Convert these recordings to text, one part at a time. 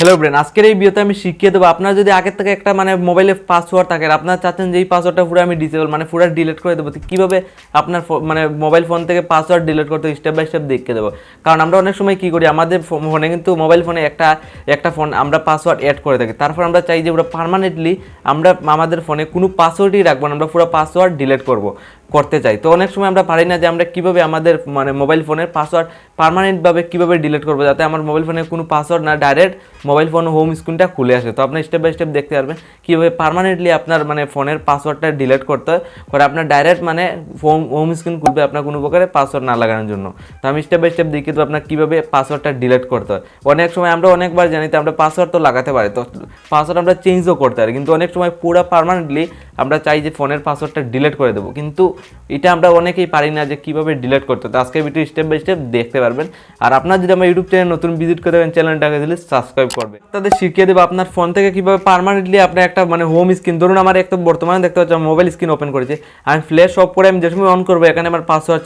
Hello brain, আজকের এই ভিডিওতে আমি শিখিয়ে দেবো আপনার যদি আগের থেকে একটা মোবাইলে পাসওয়ার্ড থাকে আর আপনার চাচ্ছেন যে এই পাসওয়ার্ডটা পুরো আমি ডিসেবল পুরো ডিলিট করে দেবো, তো কীভাবে আপনার মোবাইল ফোন থেকে পাসওয়ার্ড ডিলিট করতে স্টেপ বাই স্টেপ দেখিয়ে দেবো। কারণ আমরা অনেক সময় কী করি, আমাদের ফোনে কিন্তু মোবাইল ফোনে একটা ফোন আমরা পাসওয়ার্ড অ্যাড করে থাকি, তারপর আমরা চাই যে পুরো পার্মানেন্টলি আমরা আমাদের ফোনে কোনো পাসওয়ার্ডই রাখবো না, আমরা পুরো পাসওয়ার্ড ডিলিট করতে চাই। তো অনেক সময় আমরা পারি না যে আমরা কীভাবে আমাদের মোবাইল ফোনের পাসওয়ার্ড পার্মানেন্টভাবে কীভাবে ডিলিট করবো, যাতে আমার মোবাইল ফোনে কোনো পাসওয়ার্ড না ডাইরেক্ট মোবাইল ফোন হোম স্ক্রিনটা খুলে আসে। তো আপনি স্টেপ বাই স্টেপ দেখতে পারবেন কীভাবে পার্মানেন্টলি আপনার ফোনের পাসওয়ার্ডটা ডিলিট করতে হয়, করে আপনার ডাইরেক্ট হোম স্ক্রিন খুলবে আপনার কোনো প্রকারে পাসওয়ার্ড না লাগানোর জন্য। তো আমি স্টেপ বাই স্টেপ দেখিয়ে দেবো আপনার কীভাবে পাসওয়ার্ডটা ডিলিট করতে হয়। অনেক সময় আমরা অনেকবার জানি তো আমরা পাসওয়ার্ড তো লাগাতে পারি, তো পাসওয়ার্ড আমরা চেঞ্জও করতে পারি, কিন্তু অনেক সময় পুরো পার্মানেন্টলি আমরা চাই যে ফোনের পাসওয়ার্ডটা ডিলিট করে দেবো, কিন্তু এটা আমরা অনেকেই পারি না যে কীভাবে ডিলিট করতে। তো আজকে ভিডিও স্টেপ বাই স্টেপ দেখতে পারবেন। আর আপনার যদি আমার ইউটিউব চ্যানেল নতুন ভিজিট করতে পারেন, চ্যানেলটাকে দিলে সাবস্ক্রাইব করবে। তাদের শিখিয়ে দেবো আপনার ফোন থেকে কীভাবে পার্মানেন্টলি আপনার একটা হোম স্ক্রিন, ধরুন আমার একটা বর্তমানে দেখতে পাচ্ছি মোবাইল স্ক্রিন ওপেন করেছি, আমি ফ্ল্যাশ অফ করে আমি যে সময় অন করবো এখানে আমার পাসওয়ার্ড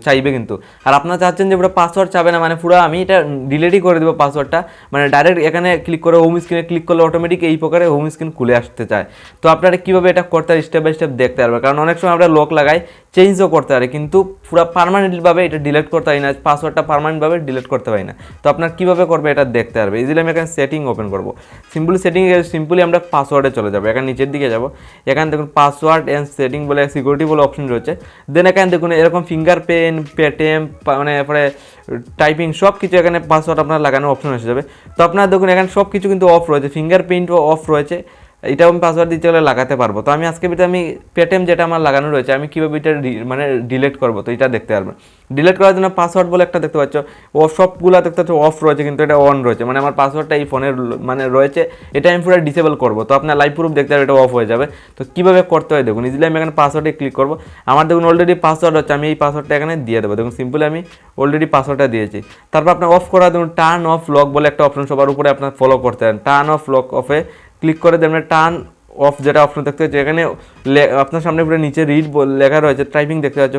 চাইবে কিন্তু আর আপনারা চাচ্ছেন যে পুরো পাসওয়ার্ড চাবে না, পুরো আমি এটা ডিলিটই করে দেবো পাসওয়ার্ডটা, ডাইরেক্ট এখানে ক্লিক করে হোম স্ক্রিনে ক্লিক করলে অটোমেটিক এই প্রকারে হোম স্ক্রিন খুলে আসতে চায়। তো আপনারা কীভাবে এটা করতে পারেন স্টেপ বাই স্টেপ দেখতে পারবেন, কারণ অনেক সময় আমরা লক লাগাই চেঞ্জও করতে পারি, কিন্তু পুরো পার্মানেন্টলিভাবে এটা ডিলিট করতে হয় না, পাসওয়ার্ডটা পার্মানেন্টভাবে ডিলিট করতে পারি না। তো আপনার কীভাবে করবে এটা দেখতে পারবে। ইজিলি আমি এখানে সেটিং ওপেন করবো, সিম্পলি আমরা পাসওয়ার্ডে চলে যাবো, এখানে নিচের দিকে যাবো, এখানে দেখুন পাসওয়ার্ড অ্যান্ড সেটিং বলে সিকিউরিটি বলে অপশন রয়েছে। দেন এখানে দেখুন এরকম ফিঙ্গার প্রিন্ট, পেটিএম এরপরে টাইপিং সব কিছু এখানে পাসওয়ার্ড আপনার লাগানোর অপশন এসে যাবে। তো আপনার দেখুন এখানে সব কিছু কিন্তু অফ রয়েছে, ফিঙ্গার প্রিন্টও অফ রয়েছে, এটাও আমি পাসওয়ার্ড দিতে হলে লাগাতে পারবো। তো আমি আজকে আমি পেটিএম যেটা আমার লাগানো রয়েছে আমি কীভাবে এটা ডিলিট করবো, তো এটা দেখতে পারবেন। ডিলিট করার জন্য পাসওয়ার্ড বলে একটা দেখতে পাচ্ছ, ও সবগুলো দেখতে পাচ্ছ অফ রয়েছে, কিন্তু এটা অন রয়েছে, আমার পাসওয়ার্ডটা এই ফোনের রয়েছে, এটা আমি পুরো ডিসেবল করবো। তো আপনার লাইভ প্রুফ দেখতে পারবেন এটা অফ হয়ে যাবে। তো কীভাবে করতে হয় দেখুন, ইজিলি আমি এখানে পাসওয়ার্ডে ক্লিক করবো, আমার দেখুন অলরেডি পাসওয়ার্ড হচ্ছে, আমি এই পাসওয়ার্ডটা এখানে দিয়ে দেবো। দেখুন সিম্পলি আমি অলরেডি পাসওয়ার্ডটা দিয়েছি। তারপর আপনার অফ করা দেখুন টার্ন অফ লক বলে একটা অপশন সবার উপরে আপনার ফলো করতে হবে, টার্ন অফ লক অফে ক্লিক করে দেবেন। টার্ন অফ যেটা অপশন দেখতে পাচ্ছি এখানে আপনার সামনে পুরো নিচে রিড লেখা রয়েছে, টাইপিং দেখতে পাচ্ছ,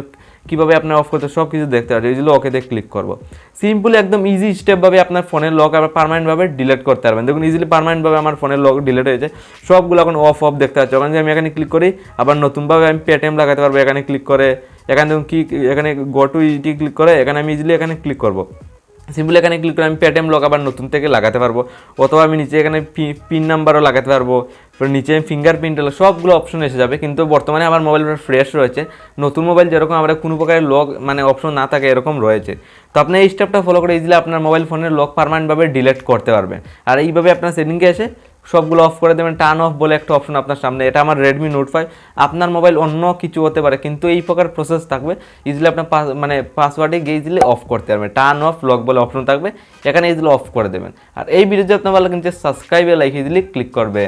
কীভাবে আপনার অফ করতে সব কিছু দেখতে পাচ্ছি। ইজিলি ওকে দিয়ে ক্লিক করবো, সিম্পলি একদম ইজি স্টেপভাবে আপনার ফোনের লক আবার পার্মানেন্টভাবে ডিলিট করতে পারবেন। দেখুন ইজিলি পার্মানেন্টভাবে আমার ফোনের লক ডিলিট হয়েছে, সবগুলো এখন অফ দেখতে পাচ্ছি। ওখানে আমি এখানে ক্লিক করি, আবার নতুনভাবে আমি পেটিএম লাগাতে পারবো, এখানে ক্লিক করে এখানে দেখুন এখানে গো টু ইটি ক্লিক করে এখানে আমি ইজিলি এখানে ক্লিক করবো, সিম্পলি এখানে ক্লিক করে আমি পেটিএম লক আবার নতুন থেকে লাগাতে পারবো, অথবা আমি নিচে এখানে পিন নাম্বারও লাগাতে পারবো, নিচে ফিঙ্গার প্রিন্ট হলো সবগুলো অপশন এসে যাবে। কিন্তু বর্তমানে আমার মোবাইল ফ্রেশ রয়েছে, নতুন মোবাইল যেরকম আমরা কোনো প্রকারের লক অপশন না থাকে এরকম রয়েছে। তো আপনি এই স্টেপটা ফলো করে ইজিলি আপনার মোবাইল ফোনের লক পার্মানেন্টভাবে ডিলিট করতে পারবেন। আর এইভাবে আপনার সেটিংয়ে এসে সবগুলো অফ করে দেবেন। টার্ন অফ বলে একটা অপশন আপনার সামনে, এটা আমার রেডমি নোট 5, আপনার মোবাইল অন্য কিছু হতে পারে, কিন্তু এই প্রকার প্রসেস থাকবে। ইজিলি আপনার পাসওয়ার্ডে গিয়ে ইজিলি অফ করতে পারবেন, টার্ন অফ লক বলে অপশন থাকবে, এখানে ইজিলি অফ করে দেবেন। আর এই ভিডিও যদি আপনার ভালো কিন্তু সাবস্ক্রাইবে লাইক ইজিলি ক্লিক করবে।